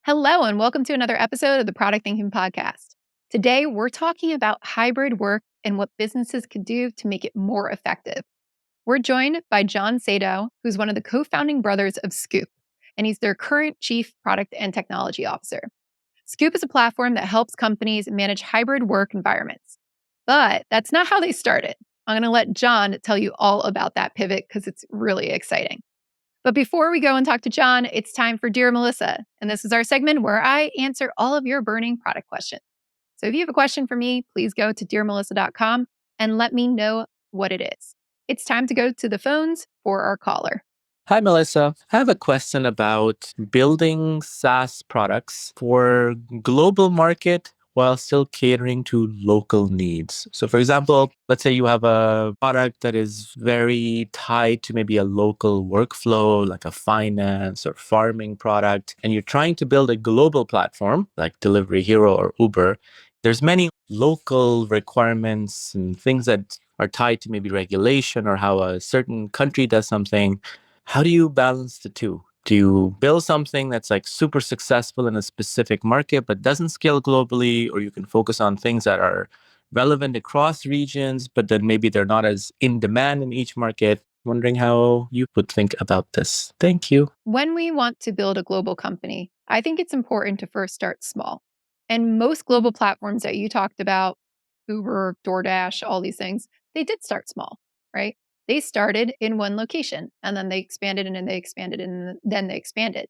Hello, and welcome to another episode of the Product Thinking Podcast. Today, we're talking about hybrid work and what businesses could do to make it more effective. We're joined by Jon Sadow, who's one of the co-founding brothers of Scoop, and he's their current Chief Product and Technology Officer. Scoop is a platform that helps companies manage hybrid work environments. But that's not how they started. I'm going to let Jon tell you all about that pivot because it's really exciting. But before we go and talk to Jon, it's time for Dear Melissa. And this is our segment where I answer all of your burning product questions. So if you have a question for me, please go to dearmelissa.com and let me know what it is. It's time to go to the phones for our caller. Hi, Melissa. I have a question about building SaaS products for global market while still catering to local needs. So, for example, let's say you have a product that is very tied to maybe a local workflow, like a finance or farming product, and you're trying to build a global platform like Delivery Hero or Uber. There's many local requirements and things that are tied to maybe regulation or how a certain country does something. How do you balance the two? Do you build something that's like super successful in a specific market but doesn't scale globally, or you can focus on things that are relevant across regions, but then maybe they're not as in demand in each market? Wondering how you would think about this. Thank you. When we want to build a global company, I think it's important to first start small. And most global platforms that you talked about, Uber, DoorDash, all these things, they did start small, right? They started in one location and then they expanded and then they expanded and then they expanded.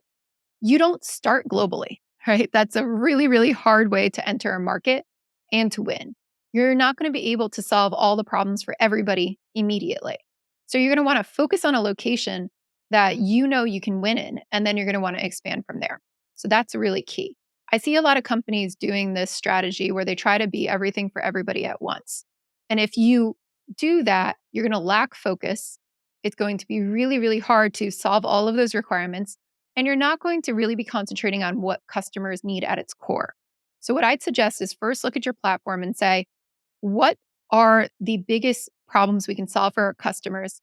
You don't start globally, right? That's a really, really hard way to enter a market and to win. You're not going to be able to solve all the problems for everybody immediately. So you're going to want to focus on a location that you know you can win in, and then you're going to want to expand from there. So that's really key. I see a lot of companies doing this strategy where they try to be everything for everybody at once. And if you do that, you're going to lack focus. It's going to be really, really hard to solve all of those requirements. And you're not going to really be concentrating on what customers need at its core. So, what I'd suggest is first look at your platform and say, what are the biggest problems we can solve for our customers?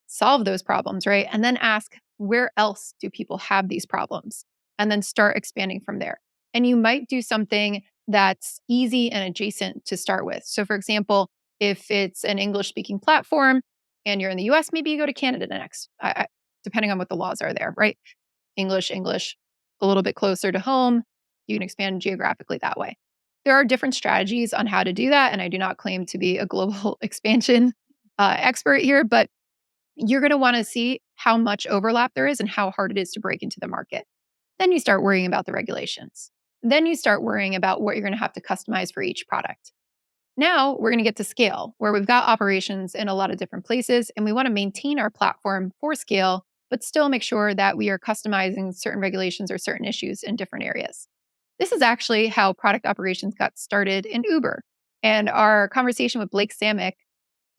Solve those problems, right? And then ask, where else do people have these problems? And then start expanding from there. And you might do something that's easy and adjacent to start with. So, for example, if it's an English speaking platform and you're in the US, maybe you go to Canada next, depending on what the laws are there, right? English, a little bit closer to home. You can expand geographically that way. There are different strategies on how to do that. And I do not claim to be a global expansion expert here, but you're going to want to see how much overlap there is and how hard it is to break into the market. Then you start worrying about the regulations. Then you start worrying about what you're going to have to customize for each product. Now we're going to get to scale, where we've got operations in a lot of different places, and we want to maintain our platform for scale, but still make sure that we are customizing certain regulations or certain issues in different areas. This is actually how product operations got started in Uber. And our conversation with Blake Samick,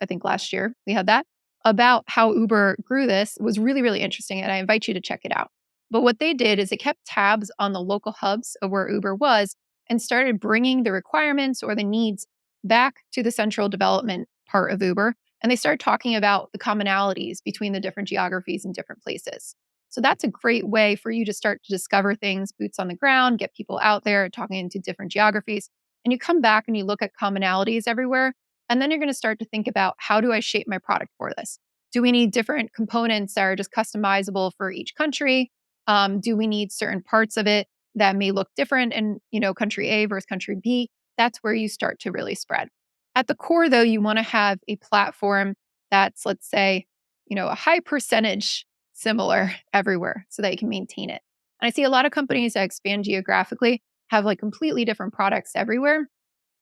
I think last year we had that, about how Uber grew this was really, really interesting. And I invite you to check it out. But what they did is they kept tabs on the local hubs of where Uber was and started bringing the requirements or the needs back to the central development part of Uber. And they started talking about the commonalities between the different geographies and different places. So that's a great way for you to start to discover things, boots on the ground, get people out there talking into different geographies. And you come back and you look at commonalities everywhere. And then you're going to start to think about, how do I shape my product for this? Do we need different components that are just customizable for each country? Do we need certain parts of it that may look different in, country A versus country B? That's where you start to really spread. At the core, though, you want to have a platform that's, let's say, a high percentage similar everywhere so that you can maintain it. And I see a lot of companies that expand geographically have like completely different products everywhere.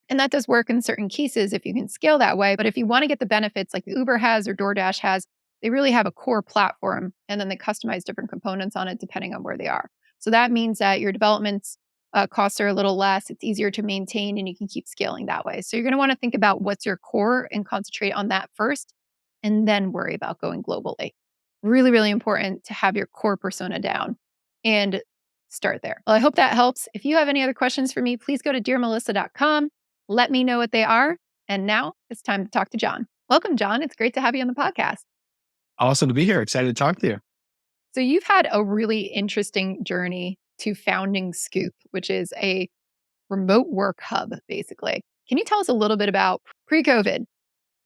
And that does work in certain cases if you can scale that way. But if you want to get the benefits like Uber has or DoorDash has, they really have a core platform and then they customize different components on it depending on where they are. So that means that your development costs are a little less, it's easier to maintain, and you can keep scaling that way. So you're going to want to think about what's your core and concentrate on that first, and then worry about going globally. Really, really important to have your core persona down and start there. Well, I hope that helps. If you have any other questions for me, please go to dearmelissa.com. Let me know what they are. And now it's time to talk to Jon. Welcome, Jon. It's great to have you on the podcast. Awesome to be here. Excited to talk to you. So you've had a really interesting journey to founding Scoop, which is a remote work hub, basically. Can you tell us a little bit about pre-COVID?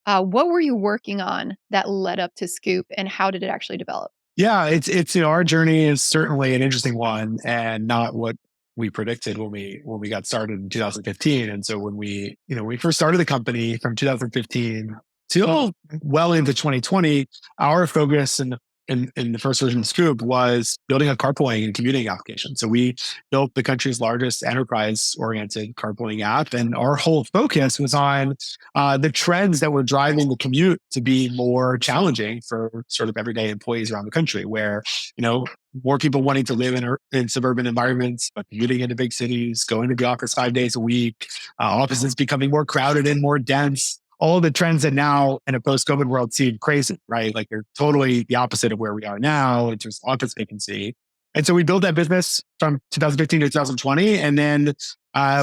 What were you working on that led up to Scoop, and how did it actually develop? Yeah, it's our journey is certainly an interesting one, and not what we predicted when we got started in 2015. And so when we first started the company from 2015 till well into 2020, our focus in the first version of Scoop was building a carpooling and commuting application. So we built the country's largest enterprise-oriented carpooling app, and our whole focus was on the trends that were driving the commute to be more challenging for sort of everyday employees around the country, where you know more people wanting to live in suburban environments, but commuting into big cities, going to the office 5 days a week, offices becoming more crowded and more dense. All the trends that now in a post-COVID world seem crazy, right? Like they're totally the opposite of where we are now in terms of office vacancy. And so we built that business from 2015 to 2020. And then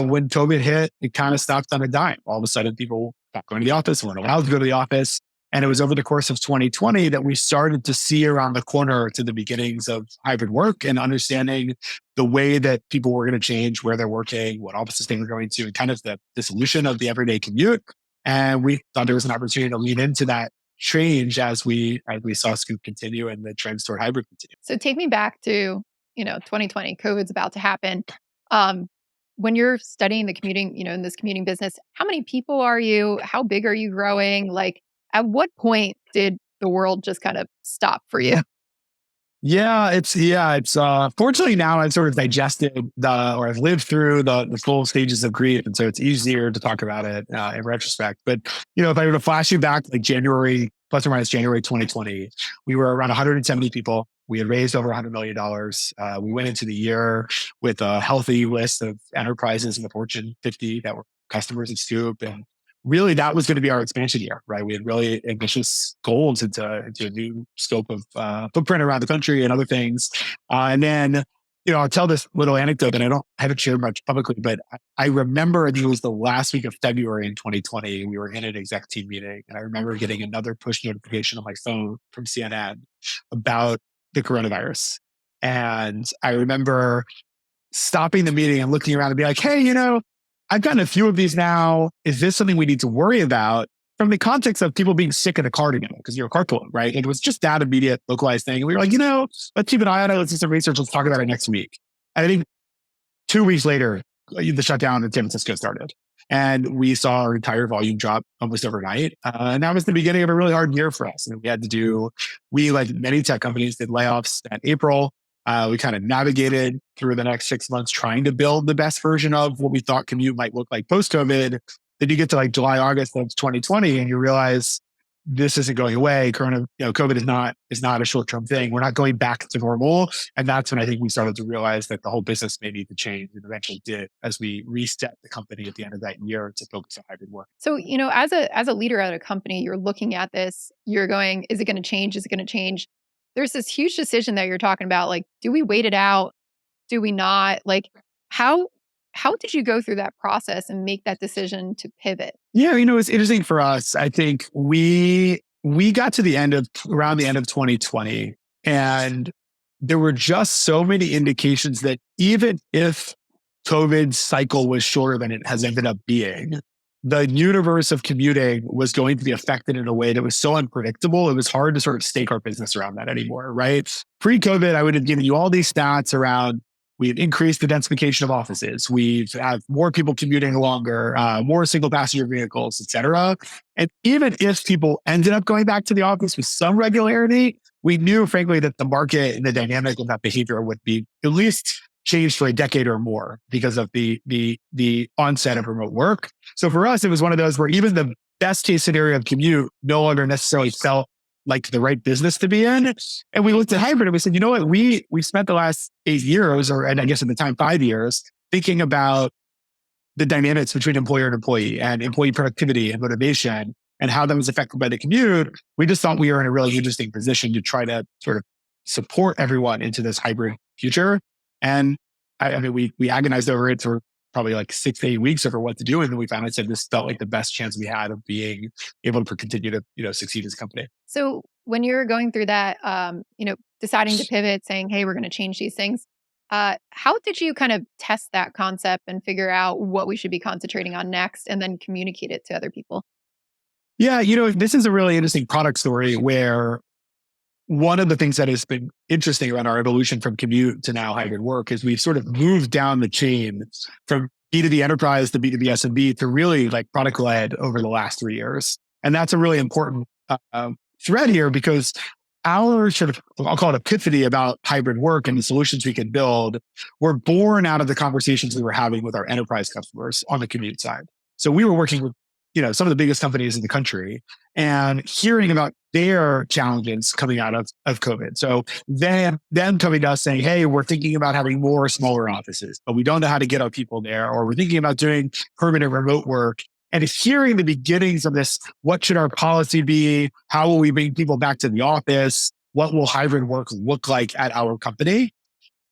when COVID hit, it kind of stopped on a dime. All of a sudden, people stopped going to the office, weren't allowed to go to the office. And it was over the course of 2020 that we started to see around the corner to the beginnings of hybrid work and understanding the way that people were going to change where they're working, what offices they were going to, and kind of the solution of the everyday commute. And we thought there was an opportunity to lean into that change as we saw Scoop continue and the trends toward hybrid continue. So take me back to, 2020. COVID's about to happen. Um, when you're studying the commuting, in this commuting business, how many people are you? How big are you growing? Like, at what point did the world just kind of stop for you? It's fortunately now I've sort of digested or I've lived through the full stages of grief, and so it's easier to talk about it in retrospect. But if I were to flash you back like January plus or minus January 2020, we were around 170 people. We had raised over $100 million. We went into the year with a healthy list of enterprises in the Fortune 50 that were customers at Scoop, and really that was going to be our expansion year, right? We had really ambitious goals into a new scope of footprint around the country and other things. And then, I'll tell this little anecdote that I haven't shared much publicly, but I remember I think it was the last week of February in 2020. We were in an exec team meeting, and I remember getting another push notification on my phone from CNN about the coronavirus. And I remember stopping the meeting and looking around and be like, hey, I've gotten a few of these now. Is this something we need to worry about from the context of people being sick in the car together because you're carpooling, right? It was just that immediate localized thing. And we were like, let's keep an eye on it. Let's do some research. Let's talk about it next week. And I think 2 weeks later, the shutdown in San Francisco started. And we saw our entire volume drop almost overnight. And that was the beginning of a really hard year for us. And we, like many tech companies, did layoffs in April. We kind of navigated through the next 6 months trying to build the best version of what we thought commute might look like post-COVID. Then you get to like July, August of 2020, and you realize this isn't going away. COVID is not a short-term thing. We're not going back to normal. And that's when I think we started to realize that the whole business may need to change, and eventually did as we reset the company at the end of that year to focus on hybrid work. So, as a leader at a company, you're looking at this, you're going, is it going to change? Is it going to change? There's this huge decision that you're talking about. Like, do we wait it out? Do we not? Like, how did you go through that process and make that decision to pivot? Yeah, it's interesting for us. I think we got to around the end of 2020, and there were just so many indications that even if COVID's cycle was shorter than it has ended up being, the universe of commuting was going to be affected in a way that was so unpredictable. It was hard to sort of stake our business around that anymore, right? Pre-COVID, I would have given you all these stats around we've increased the densification of offices. We've had more people commuting longer, more single passenger vehicles, et cetera. And even if people ended up going back to the office with some regularity, we knew, frankly, that the market and the dynamic of that behavior would be at least changed for a decade or more because of the onset of remote work. So for us, it was one of those where even the best case scenario of commute no longer necessarily felt like the right business to be in. And we looked at hybrid and we said, you know what, we spent the last 8 years, and I guess at the time 5 years, thinking about the dynamics between employer and employee productivity and motivation and how that was affected by the commute. We just thought we were in a really interesting position to try to sort of support everyone into this hybrid future. And I mean, we agonized over it for probably like 6 to 8 weeks over what to do. And then we finally said this felt like the best chance we had of being able to continue to, succeed as a company. So when you're going through that, deciding to pivot, saying, hey, we're going to change these things, How did you kind of test that concept and figure out what we should be concentrating on next and then communicate it to other people? Yeah, this is a really interesting product story where one of the things that has been interesting about our evolution from commute to now hybrid work is we've sort of moved down the chain from B2B enterprise to B2B SMB to really like product led over the last 3 years. And that's a really important thread here because our sort of, I'll call it epiphany about hybrid work and the solutions we can build were born out of the conversations we were having with our enterprise customers on the commute side. So we were working with, some of the biggest companies in the country and hearing about their challenges coming out of COVID. So them coming to us saying, hey, we're thinking about having more smaller offices, but we don't know how to get our people there, or we're thinking about doing permanent remote work. And it's hearing the beginnings of this. What should our policy be? How will we bring people back to the office? What will hybrid work look like at our company?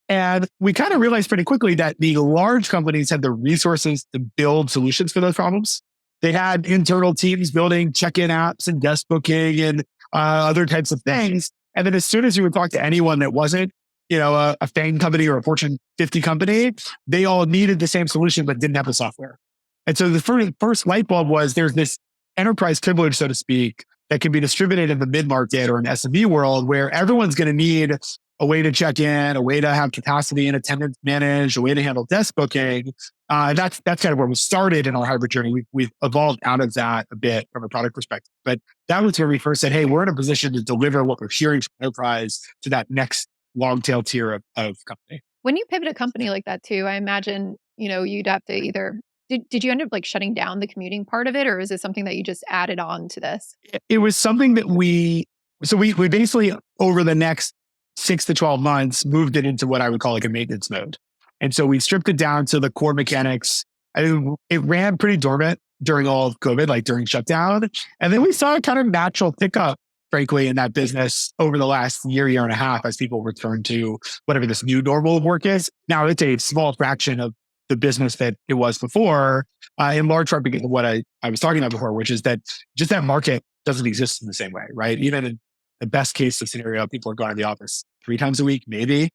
And we kind of realized pretty quickly that the large companies had the resources to build solutions for those problems. They had internal teams building check-in apps and guest booking and other types of things. And then as soon as you would talk to anyone that wasn't, a FANG company or a Fortune 50 company, they all needed the same solution but didn't have the software. And so the first light bulb was there's this enterprise privilege, so to speak, that can be distributed in the mid-market or an SMB world where everyone's going to need a way to check in, a way to have capacity and attendance managed, a way to handle desk booking. That's kind of where we started in our hybrid journey. We've evolved out of that a bit from a product perspective. But that was where we first said, hey, we're in a position to deliver what we're hearing from enterprise to that next long tail tier of company. When you pivot a company like that too, I imagine, you'd have to either, did you end up like shutting down the commuting part of it, or is it something that you just added on to this? It was something that we basically over the next 6 to 12 months moved it into what I would call like a maintenance mode. And so we stripped it down to the core mechanics. It ran pretty dormant during all of COVID, like during shutdown. And then we saw a kind of natural pickup, frankly, in that business over the last year and a half as people return to whatever this new normal of work is. Now it's a small fraction of the business that it was before, in large part because of what I was talking about before, which is that just that market doesn't exist in the same way, right? Even in the best case of scenario, people are going to the office 3 times a week, maybe.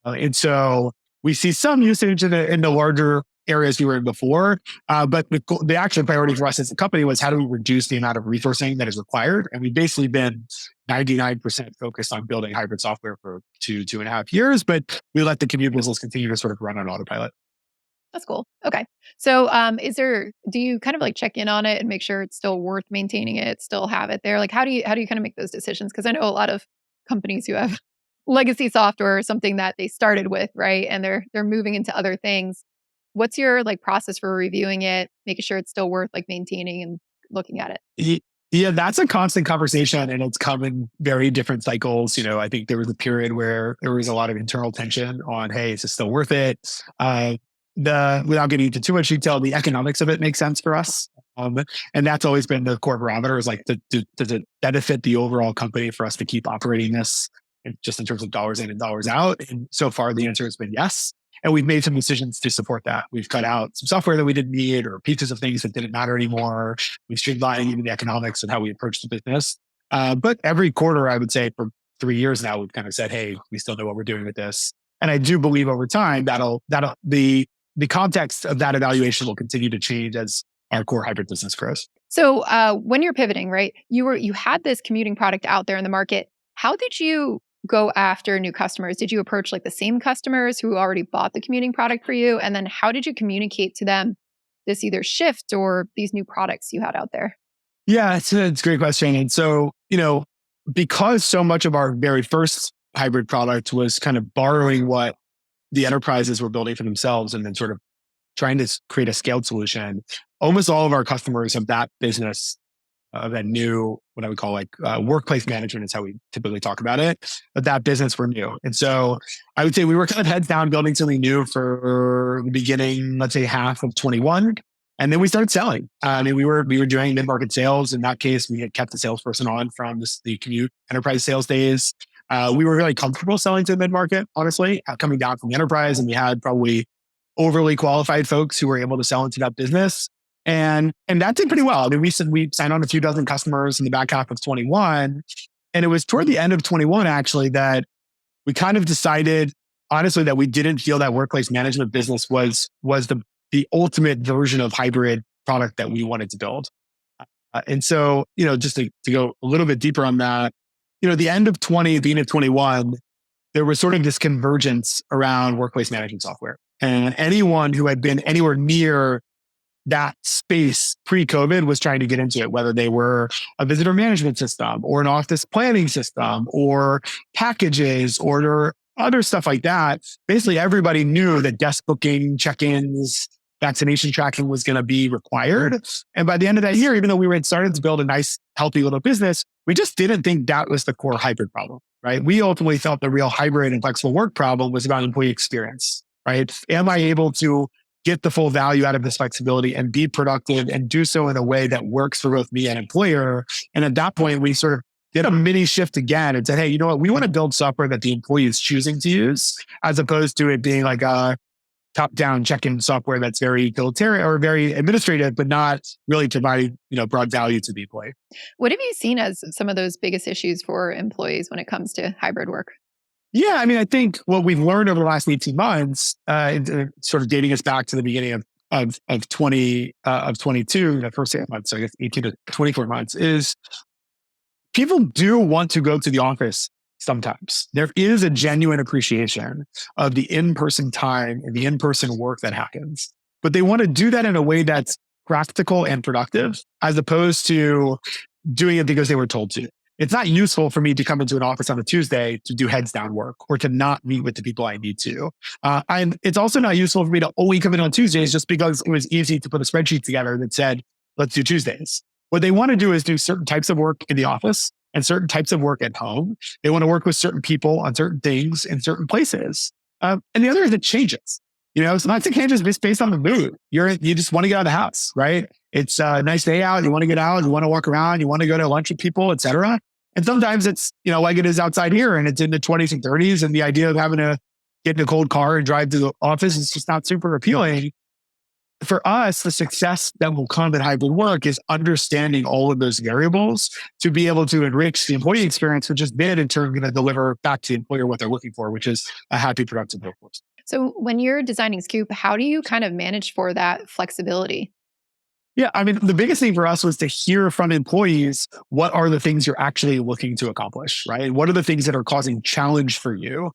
And so we see some usage in the larger areas we were in before. But the actual priority for us as a company was how do we reduce the amount of resourcing that is required? And we've basically been 99% focused on building hybrid software for 2.5 years, but we let the commute business continue to sort of run on autopilot. That's cool. Okay. So, do you kind of like check in on it and make sure it's still worth maintaining it, still have it there? Like, how do you kind of make those decisions? Because I know a lot of companies who have legacy software or something that they started with, right? And they're moving into other things. What's your like process for reviewing it, making sure it's still worth like maintaining and looking at it? Yeah, that's a constant conversation and it's come in very different cycles. I think there was a period where there was a lot of internal tension on, hey, is this still worth it? Without getting into too much detail, the economics of it makes sense for us. And that's always been the core barometer is like, does it benefit the overall company for us to keep operating this just in terms of dollars in and dollars out? And so far the answer has been yes. And we've made some decisions to support that. We've cut out some software that we didn't need or pieces of things that didn't matter anymore. We've streamlined even the economics and how we approach the business. But every quarter, I would say for 3 years now, we've kind of said, hey, we still know what we're doing with this. And I do believe over time the context of that evaluation will continue to change as our core hybrid business grows. So when you're pivoting, right, you had this commuting product out there in the market. How did you go after new customers? Did you approach like the same customers who already bought the commuting product for you? And then how did you communicate to them this either shift or these new products you had out there? Yeah, it's a great question. And so, because so much of our very first hybrid product was kind of borrowing what the enterprises were building for themselves and then sort of trying to create a scaled solution, almost all of our customers of that business, that new, what I would call like workplace management is how we typically talk about it, but that business were new. And so I would say we were kind of heads down building something new for the beginning, let's say half of 21. And then we started selling. We were doing mid-market sales. In that case, we had kept the salesperson on from the commute enterprise sales days. We were really comfortable selling to the mid-market, honestly, coming down from the enterprise. And we had probably overly qualified folks who were able to sell into that business. And that did pretty well. We signed on a few dozen customers in the back half of 21. And it was toward the end of 21, actually, that we kind of decided honestly that we didn't feel that workplace management business was the ultimate version of hybrid product that we wanted to build. And so, just to go a little bit deeper on that, the end of 20, beginning of 21, there was sort of this convergence around workplace management software. And anyone who had been anywhere near that space pre-COVID was trying to get into it, whether they were a visitor management system or an office planning system or packages or other stuff like that. Basically, everybody knew that desk booking, check-ins, vaccination tracking was going to be required. And by the end of that year, even though we were starting to build a nice, healthy little business, we just didn't think that was the core hybrid problem, right? We ultimately felt the real hybrid and flexible work problem was about employee experience, right? Am I able to get the full value out of this flexibility and be productive and do so in a way that works for both me and employer? And at that point, we sort of did a mini shift again and said, hey, you know what? We want to build software that the employee is choosing to use, as opposed to it being like a top-down check-in software that's very utilitarian or very administrative, but not really providing, broad value to the employee. What have you seen as some of those biggest issues for employees when it comes to hybrid work? Yeah, I think what we've learned over the last 18 months, sort of dating us back to the beginning of 22, the first 8 months, so I guess 18 to 24 months, is people do want to go to the office sometimes. There is a genuine appreciation of the in-person time and the in-person work that happens. But they want to do that in a way that's practical and productive, as opposed to doing it because they were told to. It's not useful for me to come into an office on a Tuesday to do heads down work or to not meet with the people I need to. And it's also not useful for me to only come in on Tuesdays just because it was easy to put a spreadsheet together that said, let's do Tuesdays. What they want to do is do certain types of work in the office and certain types of work at home. They want to work with certain people on certain things in certain places. And the other is it changes. Sometimes it changes just based on the mood. You just want to get out of the house, right? It's a nice day out. You want to get out. You want to walk around. You want to go to lunch with people, et cetera. And sometimes it's, like it is outside here and it's in the 20s and 30s. And the idea of having to get in a cold car and drive to the office is just not super appealing. For us, the success that will come in hybrid work is understanding all of those variables to be able to enrich the employee experience, which is then in turn going to deliver back to the employer what they're looking for, which is a happy, productive workforce. So when you're designing Scoop, how do you kind of manage for that flexibility? Yeah, the biggest thing for us was to hear from employees, what are the things you're actually looking to accomplish, right? What are the things that are causing challenge for you?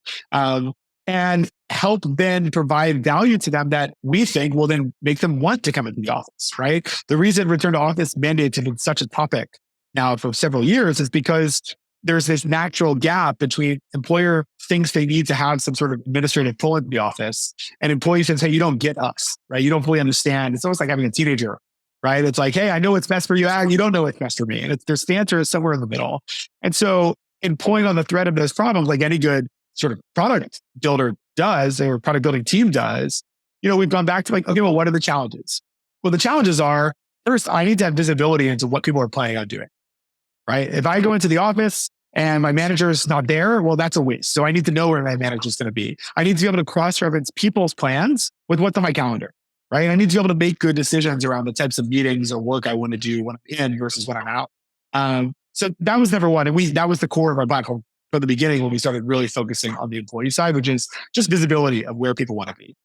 And help then provide value to them that we think will then make them want to come into the office, right? The reason return to office mandates have been such a topic now for several years is because there's this natural gap between employer thinks they need to have some sort of administrative pull into the office and employees says, hey, you don't get us, right? You don't fully understand. It's almost like having a teenager, right? It's like, hey, I know what's best for you. You don't know what's best for me. And the answer is somewhere in the middle. And so in pulling on the thread of those problems, like any good sort of product builder does, or product building team does, we've gone back to like, okay, well, what are the challenges? Well, the challenges are, first, I need to have visibility into what people are planning on doing, right? If I go into the office and my manager is not there, well, that's a waste. So I need to know where my manager is going to be. I need to be able to cross-reference people's plans with what's on my calendar, right? I need to be able to make good decisions around the types of meetings or work I want to do when I'm in versus when I'm out. So that was number one. And that was the core of our platform from the beginning when we started really focusing on the employee side, which is just visibility of where people want to be.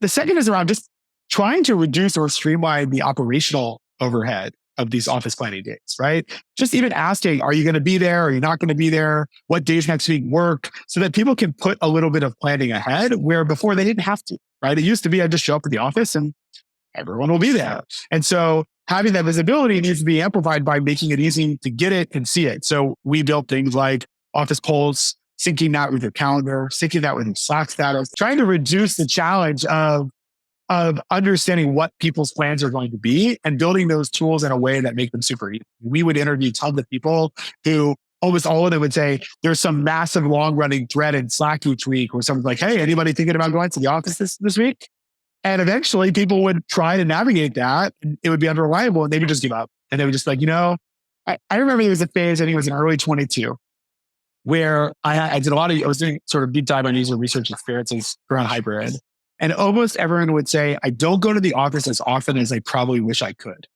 The second is around just trying to reduce or streamline the operational overhead of these office planning days, right? Just even asking, are you going to be there? Are you not going to be there? What days next week work? So that people can put a little bit of planning ahead where before they didn't have to, right? It used to be I just show up at the office and everyone will be there. And so having that visibility needs to be amplified by making it easy to get it and see it. So we built things like office polls, syncing that with your calendar, syncing that with your Slack status, trying to reduce the challenge of understanding what people's plans are going to be and building those tools in a way that make them super easy. We would interview tons of people who almost all of them would say, there's some massive long running thread in Slack each week where someone's like, hey, anybody thinking about going to the office this week? And eventually people would try to navigate that and it would be unreliable and they would just give up. And they would just like, I remember there was a phase, I think it was in early 22, where I was doing sort of deep dive on user research experiences around hybrid. And almost everyone would say, I don't go to the office as often as I probably wish I could.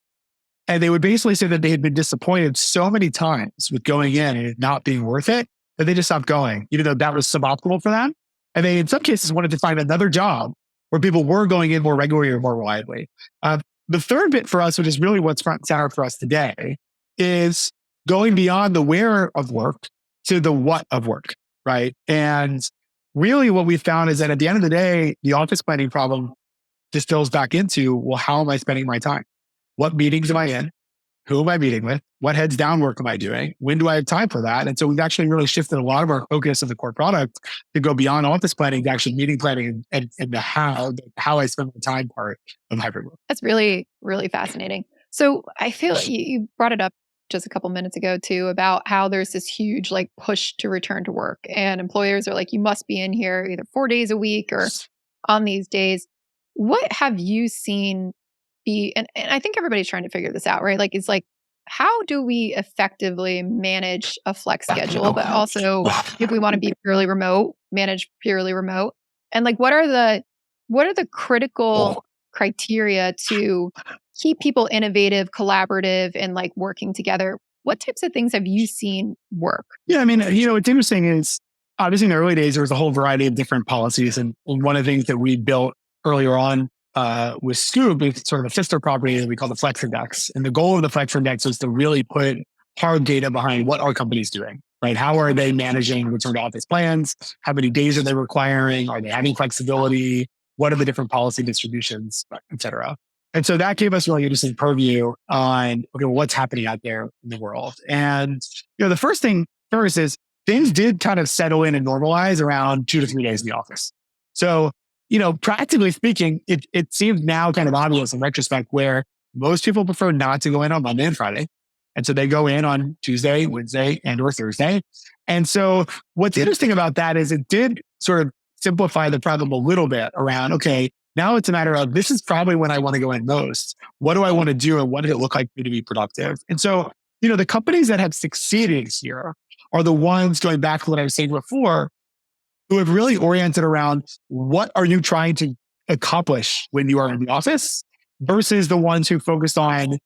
And they would basically say that they had been disappointed so many times with going in and it not being worth it, that they just stopped going, even though that was suboptimal for them. And they, in some cases, wanted to find another job where people were going in more regularly or more reliably. The third bit for us, which is really what's front and center for us today, is going beyond the where of work to the what of work, right? And really what we found is that at the end of the day, the office planning problem distills back into, well, how am I spending my time? What meetings am I in? Who am I meeting with? What heads down work am I doing? When do I have time for that? And so we've actually really shifted a lot of our focus of the core product to go beyond office planning to actually meeting planning and the how I spend my time part of hybrid work. That's really, really fascinating. So I feel you brought it up just a couple minutes ago too about how there's this huge like push to return to work, and employers are like, you must be in here either 4 days a week or on these days. What have you seen be, and I think everybody's trying to figure this out, right? Like, it's like, how do we effectively manage a flex schedule, but also if we want to be purely remote, manage purely remote? And like, what are the critical criteria to keep people innovative, collaborative, and like working together? What types of things have you seen work? Yeah, I mean, what's interesting is obviously in the early days, there was a whole variety of different policies. And one of the things that we built earlier on with Scoop is sort of a sister property that we call the Flex Index. And the goal of the Flex Index was to really put hard data behind what are companies doing, right? How are they managing return to office plans? How many days are they requiring? Are they having flexibility? What are the different policy distributions, et cetera? And so that gave us really interesting purview on, okay, well, what's happening out there in the world. And, the first thing first is things did kind of settle in and normalize around 2 to 3 days in the office. So, practically speaking, it seems now kind of obvious in retrospect where most people prefer not to go in on Monday and Friday. And so they go in on Tuesday, Wednesday, and or Thursday. And so what's interesting about that is it did sort of simplify the problem a little bit around, okay, now it's a matter of this is probably when I want to go in most. What do I want to do and what does it look like for me to be productive? And so, the companies that have succeeded here are the ones, going back to what I was saying before, who have really oriented around what are you trying to accomplish when you are in the office versus the ones who focused on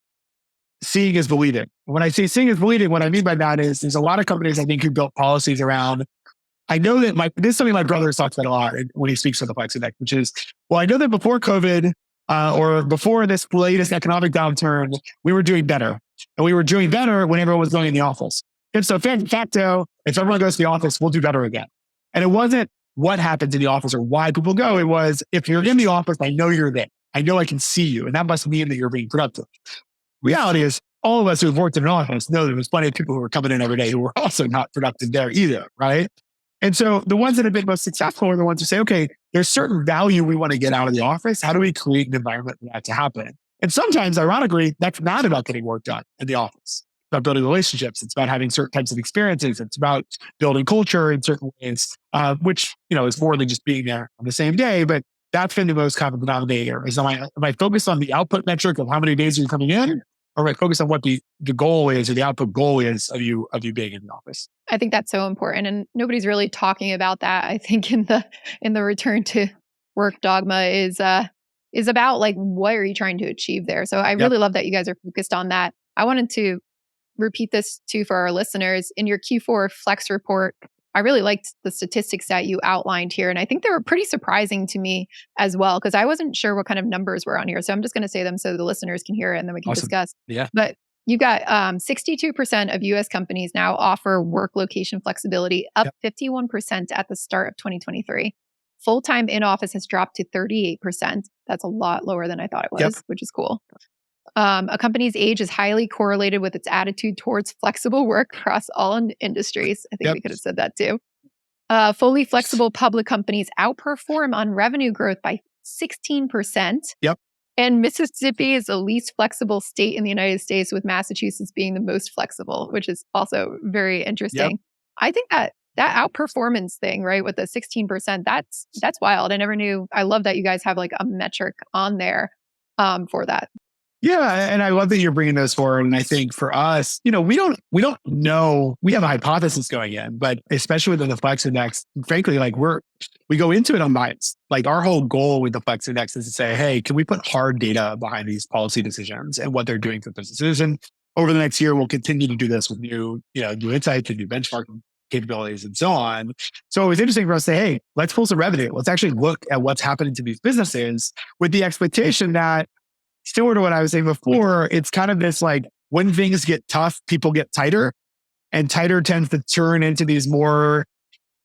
seeing is believing. When I say seeing is believing, what I mean by that is there's a lot of companies I think who built policies around. I know that this is something my brother talks about a lot when he speaks for the Flex Index, which is, well, I know that before COVID or before this latest economic downturn, we were doing better. And we were doing better when everyone was going in the office. And so facto, if everyone goes to the office, we'll do better again. And it wasn't what happens in the office or why people go. It was, if you're in the office, I know you're there. I know I can see you. And that must mean that you're being productive. Reality is, all of us who've worked in an office know there was plenty of people who were coming in every day who were also not productive there either, right? And so the ones that have been most successful are the ones who say, okay, there's certain value we want to get out of the office. How do we create an environment for that to happen? And sometimes, ironically, that's not about getting work done in the office. It's about building relationships. It's about having certain types of experiences. It's about building culture in certain ways, which, is more than just being there on the same day. But that's been the most common denominator is am I focused on the output metric of how many days you're coming in? Or am I focused on what the goal is or the output goal is of you being in the office? I think that's so important, and nobody's really talking about that. I think in the return to work dogma is about like what are you trying to achieve there. So I really love that you guys are focused on that. I wanted to repeat this too for our listeners. In your Q4 Flex report, I really liked the statistics that you outlined here, and I think they were pretty surprising to me as well because I wasn't sure what kind of numbers were on here. So I'm just going to say them so the listeners can hear it and then we can discuss. Yeah. But you got 62% of US companies now offer work location flexibility, up 51% at the start of 2023. Full-time in office has dropped to 38%. That's a lot lower than I thought it was, which is cool. A company's age is highly correlated with its attitude towards flexible work across all industries. I think we could have said that too. Fully flexible public companies outperform on revenue growth by 16%. And Mississippi is the least flexible state in the United States, with Massachusetts being the most flexible, which is also very interesting. I think that outperformance thing, right, with the 16%, that's wild. I never knew. I love that you guys have like a metric on there for that. Yeah, and I love that you're bringing those forward. And I think for us, we don't know. We have a hypothesis going in, but especially within the Flex Index, frankly, like we go into it on bias. Like our whole goal with the Flex Index is to say, hey, can we put hard data behind these policy decisions and what they're doing for businesses? And over the next year, we'll continue to do this with new insights and new benchmarking. capabilities and so on. So it was interesting for us to say, hey, let's pull some revenue. Let's actually look at what's happening to these businesses with the expectation that, similar to what I was saying before, it's kind of this like, when things get tough, people get tighter, and tighter tends to turn into these more,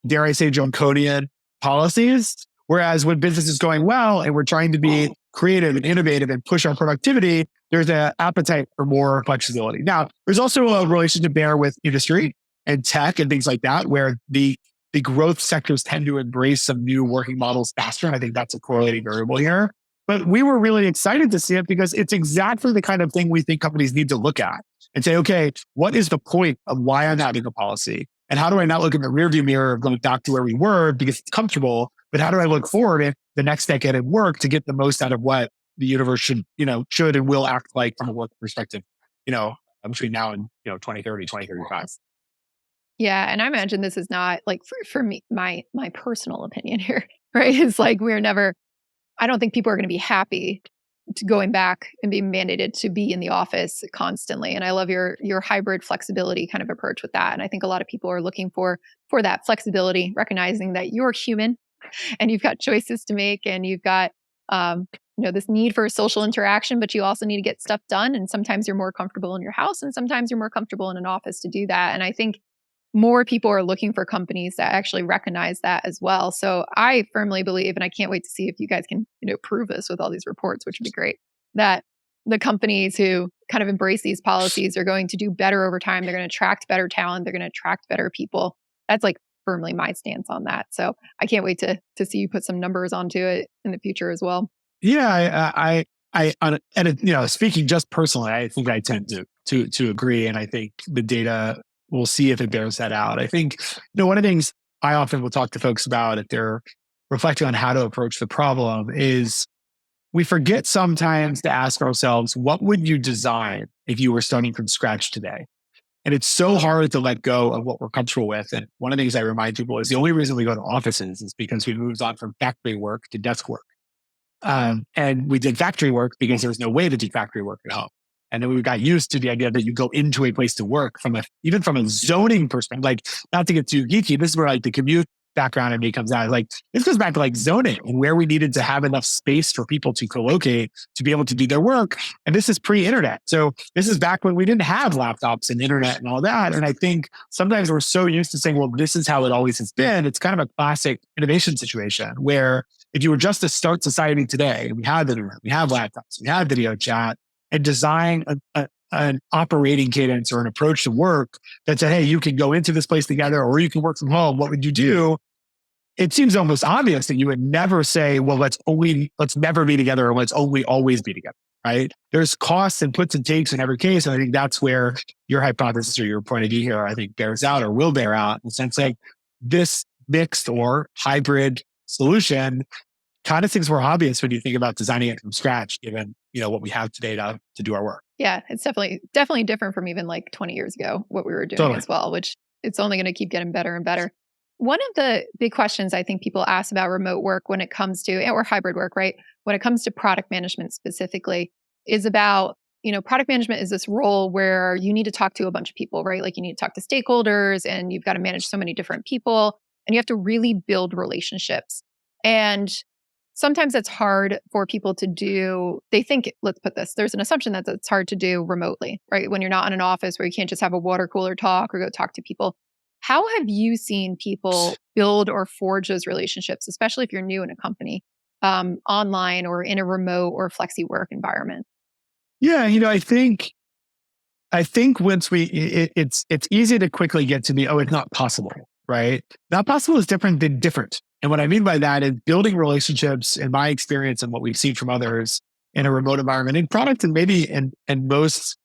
dare I say, draconian policies. Whereas when business is going well and we're trying to be creative and innovative and push our productivity, there's an appetite for more flexibility. Now, there's also a relationship there with industry and tech and things like that, where the growth sectors tend to embrace some new working models faster. And I think that's a correlating variable here. But we were really excited to see it because it's exactly the kind of thing we think companies need to look at and say, okay, what is the point of why I'm having a policy? And how do I not look in the rearview mirror of going back to where we were because it's comfortable, but how do I look forward in the next decade of work to get the most out of what the universe should and will act like from a work perspective, between now and, 2030, 2035. Yeah. And I imagine this is not like for me, my personal opinion here, right? It's like I don't think people are going to be happy to going back and being mandated to be in the office constantly. And I love your hybrid flexibility kind of approach with that. And I think a lot of people are looking for that flexibility, recognizing that you're human and you've got choices to make and you've got this need for social interaction, but you also need to get stuff done. And sometimes you're more comfortable in your house and sometimes you're more comfortable in an office to do that. And I think more people are looking for companies that actually recognize that as well. So I firmly believe, and I can't wait to see if you guys can, prove this with all these reports, which would be great, that the companies who kind of embrace these policies are going to do better over time. They're going to attract better talent. They're going to attract better people. That's like firmly my stance on that. So I can't wait to see you put some numbers onto it in the future as well. Yeah, speaking just personally, I think I tend to agree, and I think the data, we'll see if it bears that out. I think, one of the things I often will talk to folks about if they're reflecting on how to approach the problem is we forget sometimes to ask ourselves, what would you design if you were starting from scratch today? And it's so hard to let go of what we're comfortable with. And one of the things I remind people is the only reason we go to offices is because we moved on from factory work to desk work. And we did factory work because there was no way to do factory work at home. And then we got used to the idea that you go into a place to work even from a zoning perspective, like not to get too geeky, this is where like the commute background in me comes out. Like this goes back to like zoning and where we needed to have enough space for people to co-locate to be able to do their work. And this is pre-internet. So this is back when we didn't have laptops and internet and all that. And I think sometimes we're so used to saying, well, this is how it always has been. It's kind of a classic innovation situation where if you were just to start society today, we have internet, we have laptops, we have video chat, and design an operating cadence or an approach to work that said, hey, you can go into this place together or you can work from home. What would you do? It seems almost obvious that you would never say, well, let's never be together or let's only always be together, right? There's costs and puts and takes in every case. And I think that's where your hypothesis or your point of view here, I think, bears out or will bear out in the sense like this mixed or hybrid solution kind of seems more obvious when you think about designing it from scratch, given what we have today to do our work. Yeah, it's definitely different from even like 20 years ago, what we were doing as well, which it's only going to keep getting better and better. One of the big questions I think people ask about remote work when it comes to, or hybrid work, right? When it comes to product management specifically, is about, product management is this role where you need to talk to a bunch of people, right? Like you need to talk to stakeholders and you've got to manage so many different people and you have to really build relationships. And sometimes it's hard for people to do. They think, let's put this, there's an assumption that it's hard to do remotely, right? When you're not in an office where you can't just have a water cooler talk or go talk to people. How have you seen people build or forge those relationships, especially if you're new in a company, online or in a remote or flexi work environment? Yeah, I think once it's easy to quickly get to it's not possible, right? Not possible is different than different. And what I mean by that is building relationships, in my experience and what we've seen from others in a remote environment, in product and maybe in most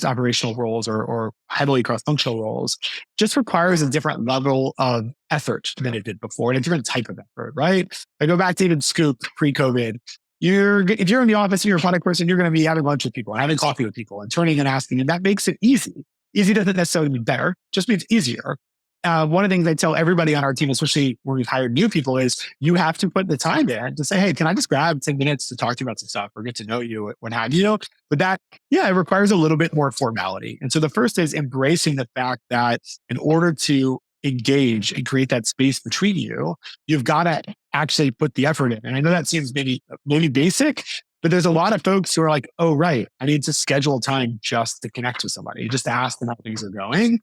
operational roles or heavily cross-functional roles, just requires a different level of effort than it did before and a different type of effort, right? I go back to even Scoop pre-COVID. If you're in the office and you're a product person, you're going to be having lunch with people and having coffee with people and turning and asking, and that makes it easy. Easy doesn't necessarily mean better, just means easier. One of the things I tell everybody on our team, especially when we've hired new people, is you have to put the time in to say, hey, can I just grab 10 minutes to talk to you about some stuff or get to know you, what have you? But that, it requires a little bit more formality. And so the first is embracing the fact that in order to engage and create that space between you, you've got to actually put the effort in. And I know that seems maybe basic, but there's a lot of folks who are like, oh, right, I need to schedule time just to connect with somebody, just to ask them how things are going.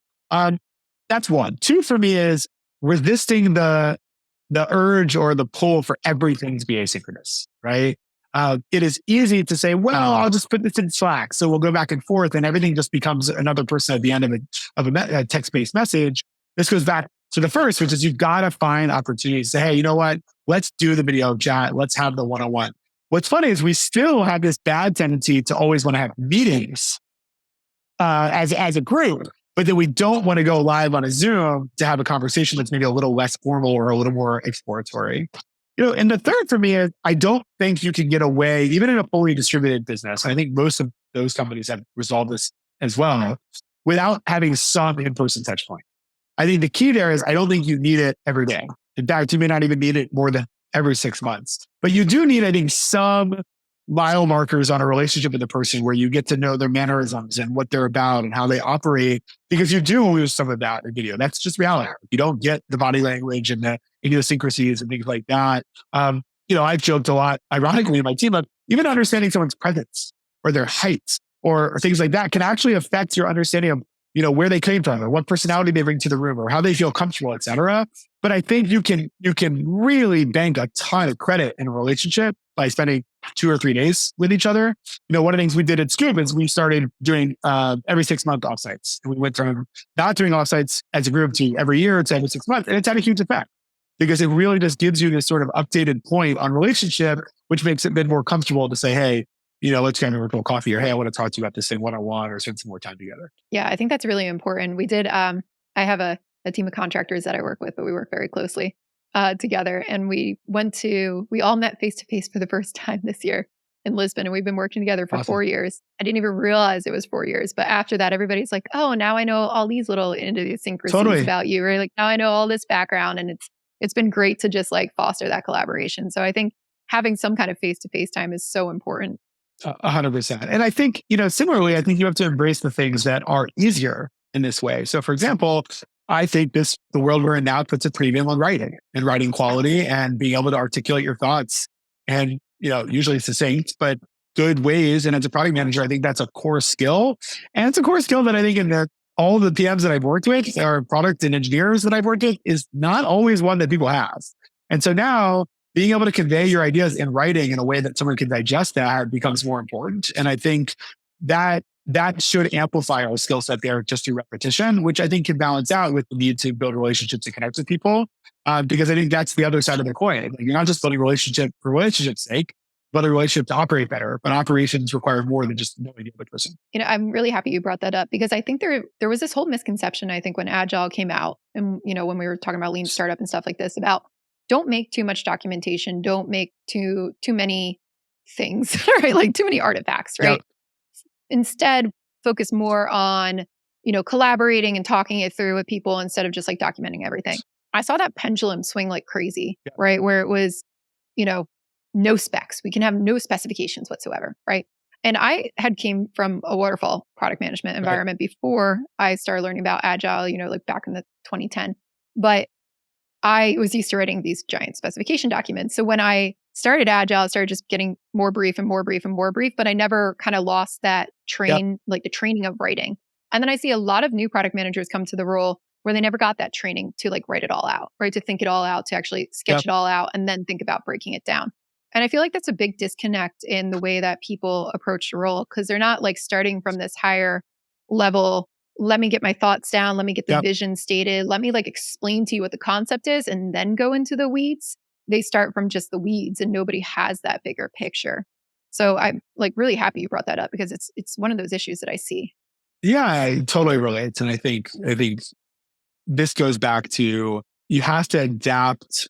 That's one. Two for me is resisting the urge or the pull for everything to be asynchronous, right? It is easy to say, well, I'll just put this in Slack. So we'll go back and forth and everything just becomes another person at the end of a text-based message. This goes back to the first, which is you've got to find opportunities to say, hey, you know what? Let's do the video chat. Let's have the one-on-one. What's funny is we still have this bad tendency to always want to have meetings as a group, but then we don't want to go live on a Zoom to have a conversation that's maybe a little less formal or a little more exploratory. And the third for me is I don't think you can get away, even in a fully distributed business. I think most of those companies have resolved this as well, without having some in-person touch point. I think the key there is I don't think you need it every day. In fact, you may not even need it more than every 6 months. But you do need, I think, some mile markers on a relationship with a person where you get to know their mannerisms and what they're about and how they operate, because you do lose some of that in video. That's just reality. You don't get the body language and the idiosyncrasies and things like that. I've joked a lot, ironically, in my team, of even understanding someone's presence or their height or things like that can actually affect your understanding of where they came from or what personality they bring to the room or how they feel comfortable, et cetera. But I think you can really bank a ton of credit in a relationship by spending 2 or 3 days with each other. One of the things we did at Scoop is we started doing every 6-month offsites. We went from not doing offsites as a group to every year to every 6 months. And it's had a huge effect because it really just gives you this sort of updated point on relationship, which makes it a bit more comfortable to say, hey, let's grab a virtual coffee, or hey, I want to talk to you about this thing one-on-one, or spend some more time together. Yeah, I think that's really important. We did, I have a team of contractors that I work with, but we work very closely together. And we all met face-to-face for the first time this year in Lisbon. And we've been working together for 4 years. I didn't even realize it was 4 years. But after that, everybody's like, oh, now I know all these little idiosyncrasies about you, right? Like now I know all this background. And it's been great to just like foster that collaboration. So I think having some kind of face-to-face time is so important. 100%. And I think, similarly, I think you have to embrace the things that are easier in this way. So for example, I think the world we're in now puts a premium on writing and writing quality and being able to articulate your thoughts and, usually succinct, but good ways. And as a product manager, I think that's a core skill. And it's a core skill that I think all the PMs that I've worked with or product and engineers that I've worked with is not always one that people have. And so now being able to convey your ideas in writing in a way that someone can digest that becomes more important. And I think that should amplify our skill set there just through repetition, which I think can balance out with the need to build relationships and connect with people. Because I think that's the other side of the coin. Like, you're not just building a relationship for relationship's sake, but a relationship to operate better. But operations require more than just knowing the other person. I'm really happy you brought that up because I think there was this whole misconception, I think, when Agile came out and, when we were talking about lean startup and stuff like this, about don't make too much documentation. Don't make too many things, right? Like too many artifacts, right? Yep. Instead, focus more on, collaborating and talking it through with people instead of just like documenting everything. I saw that pendulum swing like crazy, right? Where it was, no specs. We can have no specifications whatsoever, right? And I had came from a waterfall product management environment before I started learning about Agile, like back in the 2010. But I was used to writing these giant specification documents. So when I started Agile, I started just getting more brief and more brief and more brief, but I never kind of lost that like the training of writing. And then I see a lot of new product managers come to the role where they never got that training to like write it all out, right? To think it all out, to actually sketch it all out and then think about breaking it down. And I feel like that's a big disconnect in the way that people approach the role because they're not like starting from this higher level. Let me get my thoughts down. Let me get the vision stated. Let me like explain to you what the concept is and then go into the weeds. They start from just the weeds and nobody has that bigger picture. So I'm like really happy you brought that up because it's one of those issues that I see. Yeah, I totally relate. And I think this goes back to you have to adapt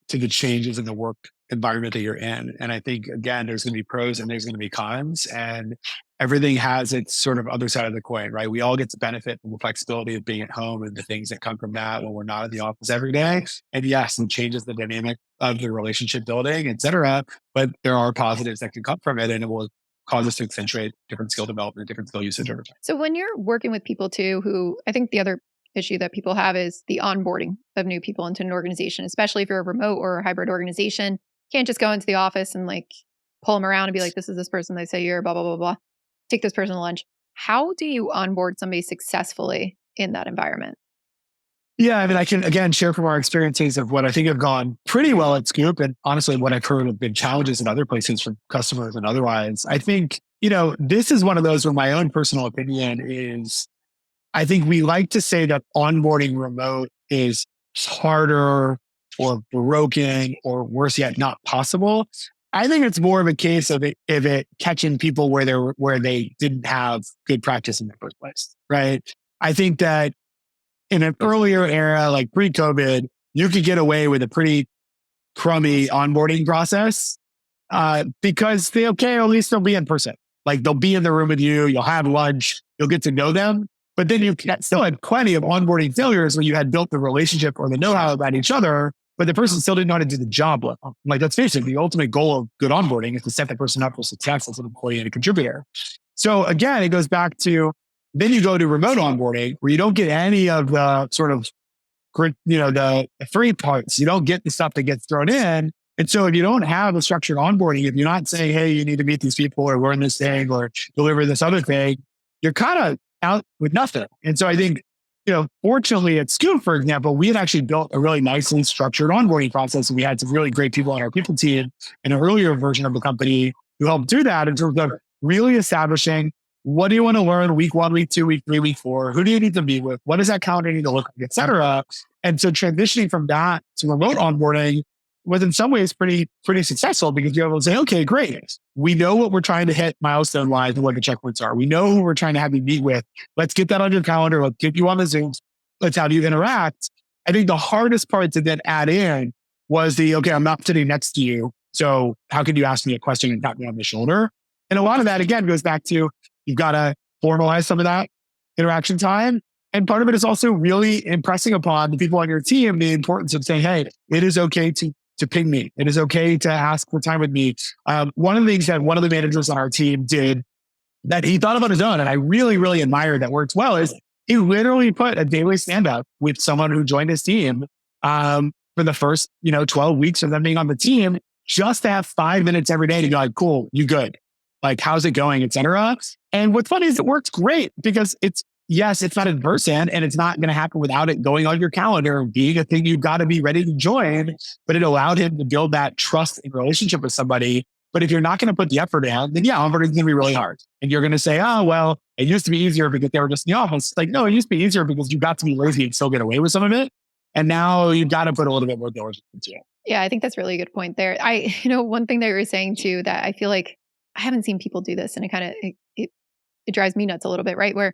to the changes in the work environment that you're in. And I think, again, there's going to be pros and there's going to be cons, and everything has its sort of other side of the coin, right? We all get to benefit from the flexibility of being at home and the things that come from that when we're not in the office every day. And yes, it changes the dynamic of the relationship building, et cetera. But there are positives that can come from it, and it will cause us to accentuate different skill development, different skill usage over time. So when you're working with people too, who I think the other issue that people have is the onboarding of new people into an organization, especially if you're a remote or a hybrid organization. You can't just go into the office and like pull them around and be like, this is this person they say you're, blah, blah, blah, blah. Take this person to lunch. How do you onboard somebody successfully in that environment? Yeah, I mean, I can again share from our experiences of what I think have gone pretty well at Scoop, and honestly, what I've heard have been challenges in other places from customers and otherwise. I think, this is one of those where my own personal opinion is I think we like to say that onboarding remote is harder or broken or worse yet, not possible. I think it's more of a case of it catching people where they didn't have good practice in the first place, right? I think that in an earlier era, like pre-COVID, you could get away with a pretty crummy onboarding process because at least they'll be in person. Like they'll be in the room with you, you'll have lunch, you'll get to know them. But then you still had plenty of onboarding failures where you had built the relationship or the know-how about each other, but the person still didn't know how to do the job well. Like let's face it, the ultimate goal of good onboarding is to set the person up for success as an employee and a contributor. So again, it goes back to then you go to remote onboarding where you don't get any of the sort of the free parts. You don't get the stuff that gets thrown in. And so if you don't have a structured onboarding, if you're not saying, hey, you need to meet these people or learn this thing or deliver this other thing, you're kind of out with nothing. And so I think, fortunately at Scoop, for example, we had actually built a really nicely structured onboarding process. And we had some really great people on our people team in an earlier version of the company who helped do that in terms of really establishing what do you want to learn week 1, week 2, week 3, week 4? Who do you need to meet with? What does that calendar need to look like, et cetera? And so transitioning from that to remote onboarding was in some ways pretty successful because you're able to say, okay, great. We know what we're trying to hit milestone wise and what the checkpoints are. We know who we're trying to have you meet with. Let's get that on your calendar. Let's get you on the Zooms. Let's have you interact. I think the hardest part to then add in was okay, I'm not sitting next to you. So how can you ask me a question and tap me on the shoulder? And a lot of that, again, goes back to you've got to formalize some of that interaction time. And part of it is also really impressing upon the people on your team the importance of saying, hey, it is okay to ping me. It is okay to ask for time with me. One of the things that one of the managers on our team did that he thought of on his own, and I really, really admire that works well, is he literally put a daily stand-up with someone who joined his team for the first 12 weeks of them being on the team, just to have 5 minutes every day to go like, cool, you good? Like, how's it going, et cetera. And what's funny is it works great because it's not in person and it's not going to happen without it going on your calendar and being a thing you've got to be ready to join. But it allowed him to build that trust and relationship with somebody. But if you're not going to put the effort in, then onboarding is going to be really hard. And you're going to say, oh, well, it used to be easier because they were just in the office. Like, no, it used to be easier because you got to be lazy and still get away with some of it. And now you've got to put a little bit more diligence into it. Yeah, I think that's a really good point there. One thing that you were saying too, that I feel like I haven't seen people do this and it drives me nuts a little bit, right? Where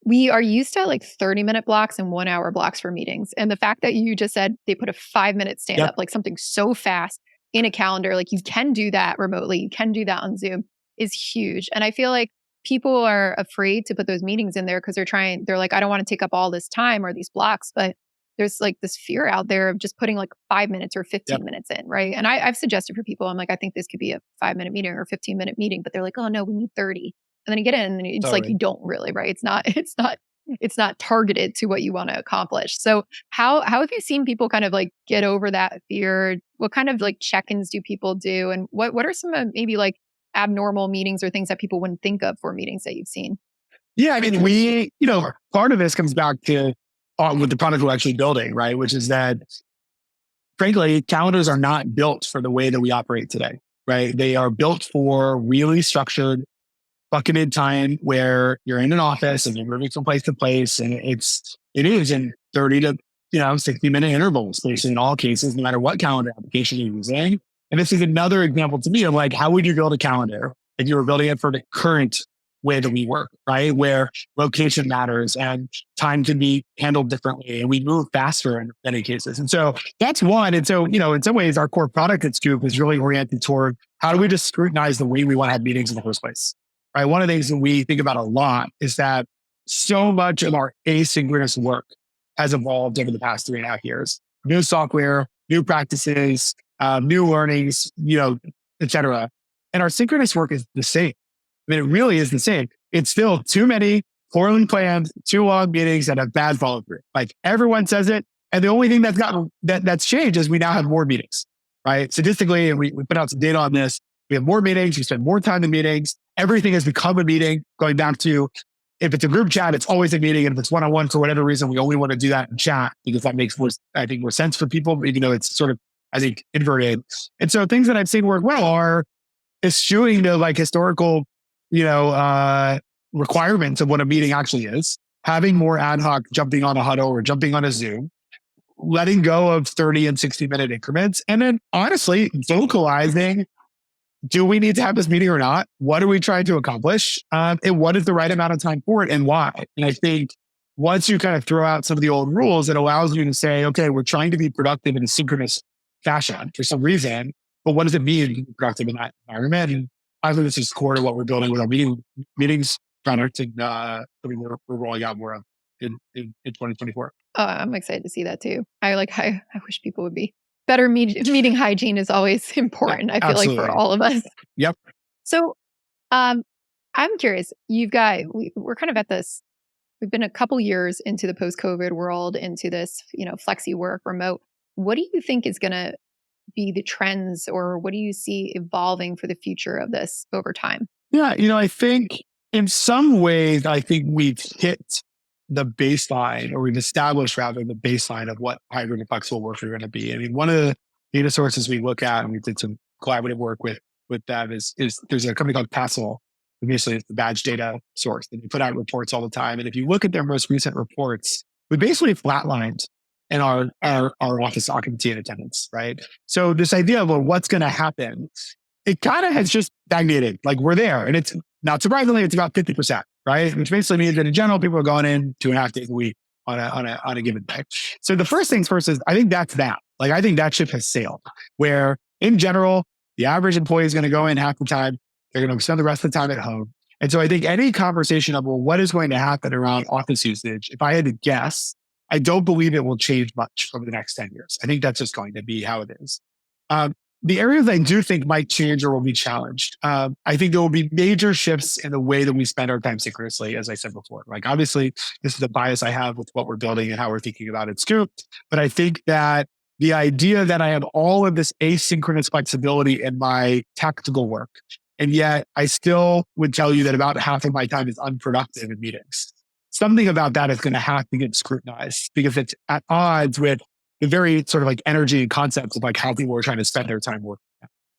we are used to like 30-minute blocks and 1-hour blocks for meetings. And the fact that you just said they put a 5-minute stand up, like something so fast in a calendar, like you can do that remotely, you can do that on Zoom, is huge. And I feel like people are afraid to put those meetings in there because they're like, I don't want to take up all this time or these blocks. But there's like this fear out there of just putting like 5 minutes or 15 minutes in, right? And I've suggested for people, I'm like, I think this could be a 5-minute meeting or a 15-minute meeting, but they're like, oh no, we need 30. And then you get in and it's like, you don't really, right? It's not targeted to what you want to accomplish. So how have you seen people kind of like get over that fear? What kind of like check-ins do people do? And what are some maybe like abnormal meetings or things that people wouldn't think of for meetings that you've seen? Yeah, I mean, part of this comes back to with the product we're actually building, right? Which is that, frankly, calendars are not built for the way that we operate today, right? They are built for really structured, bucketed time where you're in an office and you're moving from place to place, and it is in 30 to 60-minute intervals, basically in all cases, no matter what calendar application you're using. And this is another example to me of like, how would you build a calendar if you were building it for the current way that we work, right? Where location matters and time can be handled differently and we move faster in many cases. And so that's one. And so, in some ways, our core product at Scoop is really oriented toward how do we just scrutinize the way we want to have meetings in the first place, right? One of the things that we think about a lot is that so much of our asynchronous work has evolved over the past 3.5 years. New software, new practices, new learnings, et cetera. And our synchronous work is the same. I mean, it really is the same. It's still too many poorly planned, too long meetings that have bad follow through. Like everyone says it. And the only thing that's changed is we now have more meetings, right? Statistically, and we put out some data on this. We have more meetings. We spend more time in meetings. Everything has become a meeting, going back to if it's a group chat, it's always a meeting. And if it's one-on-one, for whatever reason, we only want to do that in chat because that makes more, I think, more sense for people, even though it's sort of, I think, inverted. And so things that I've seen work well are eschewing the like historical, requirements of what a meeting actually is, having more ad hoc jumping on a huddle or jumping on a Zoom, letting go of 30 and 60-minute increments. And then honestly, vocalizing, do we need to have this meeting or not? What are we trying to accomplish? And what is the right amount of time for it and why? And I think once you kind of throw out some of the old rules, it allows you to say, okay, we're trying to be productive in a synchronous fashion for some reason, but what does it mean to be productive in that environment? And I think this is core to what we're building with our meetings product, and we're rolling out more of in 2024. I'm excited to see that too. I wish people would be better. Meeting hygiene is always important. I feel Absolutely. like for all of us. Yep. So, I'm curious. We're kind of at this. We've been a couple years into the post-COVID world, into this, flexi work, remote. What do you think is going to be the trends, or what do you see evolving for the future of this over time? Yeah, I think in some ways, I think we've hit the baseline, or we've established rather the baseline of what hybrid and flexible work are going to be. I mean, one of the data sources we look at, and we did some collaborative work with them, is there's a company called Castle. Basically, it's the badge data source, and they put out reports all the time. And if you look at their most recent reports, we basically flatlined in our office occupancy and attendance, right? So this idea of what's going to happen, it kind of has just stagnated. Like we're there, and it's not surprisingly, it's about 50%, right? Which basically means that in general, people are going in 2.5 days a week on a given day. So the first things first is I think that's that. Like I think that ship has sailed. Where in general, the average employee is going to go in half the time. They're going to spend the rest of the time at home. And so I think any conversation of, well, what is going to happen around office usage, if I had to guess, I don't believe it will change much over the next 10 years. I think that's just going to be how it is. The areas I do think might change or will be challenged, I think there will be major shifts in the way that we spend our time synchronously, as I said before. Like obviously, this is a bias I have with what we're building and how we're thinking about it Scoop. But I think that the idea that I have all of this asynchronous flexibility in my tactical work, and yet I still would tell you that about half of my time is unproductive in meetings. Something about that is going to have to get scrutinized because it's at odds with the very sort of like energy and concepts of like how people are trying to spend their time working.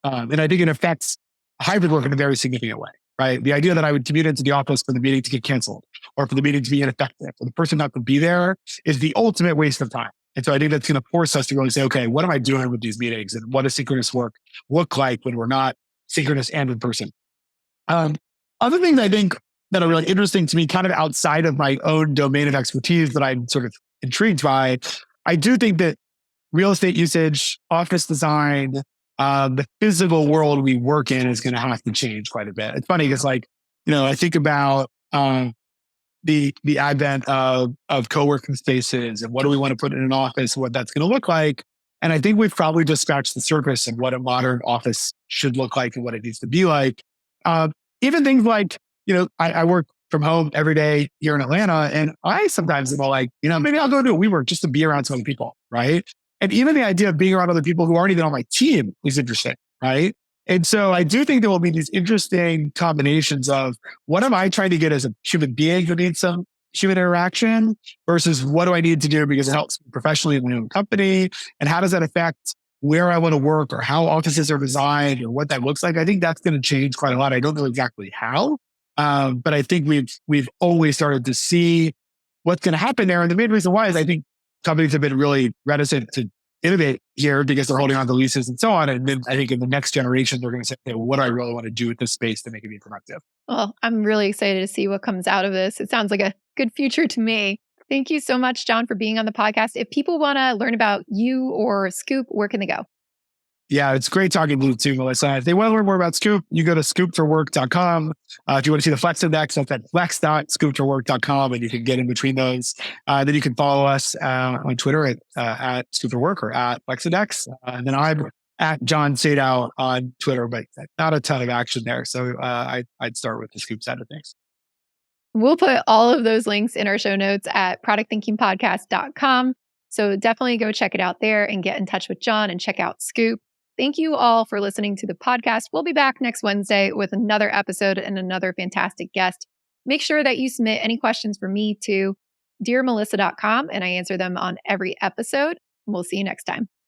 And I think it affects hybrid work in a very significant way, right? The idea that I would commute into the office for the meeting to get canceled or for the meeting to be ineffective, for the person not to be there is the ultimate waste of time. And so I think that's going to force us to really say, okay, what am I doing with these meetings? And what does synchronous work look like when we're not synchronous and in person? Other things I think that are really interesting to me, kind of outside of my own domain of expertise that I'm sort of intrigued by, I do think that real estate usage, office design, the physical world we work in is going to have to change quite a bit. It's funny because I think about the advent of co-working spaces and what do we want to put in an office, what that's going to look like. And I think we've probably just scratched the surface of what a modern office should look like and what it needs to be like. Even things like, I work from home every day here in Atlanta, and I sometimes am like, maybe I'll go do a WeWork just to be around some other people, right? And even the idea of being around other people who aren't even on my team is interesting, right? And so I do think there will be these interesting combinations of what am I trying to get as a human being who needs some human interaction versus what do I need to do because it helps me professionally in my own company, and how does that affect where I want to work or how offices are designed or what that looks like. I think that's going to change quite a lot. I don't know exactly how, but I think we've always started to see what's going to happen there. And the main reason why is I think companies have been really reticent to innovate here because they're holding on to leases and so on. And then I think in the next generation, they're going to say, okay, well, what do I really want to do with this space to make it be productive? Well, I'm really excited to see what comes out of this. It sounds like a good future to me. Thank you so much, Jon, for being on the podcast. If people want to learn about you or Scoop, where can they go? Yeah, it's great talking to you too, Melissa. If they want to learn more about Scoop, you go to scoopforwork.com. If you want to see the Flex Index, that's at flex.scoopforwork.com, and you can get in between those. Then you can follow us on Twitter at Scoop4Work or at Flex Index. And then I'm at Jon Sadow on Twitter, but not a ton of action there. So I'd start with the Scoop side of things. We'll put all of those links in our show notes at productthinkingpodcast.com. So definitely go check it out there and get in touch with Jon and check out Scoop. Thank you all for listening to the podcast. We'll be back next Wednesday with another episode and another fantastic guest. Make sure that you submit any questions for me to dearmelissa.com, and I answer them on every episode. We'll see you next time.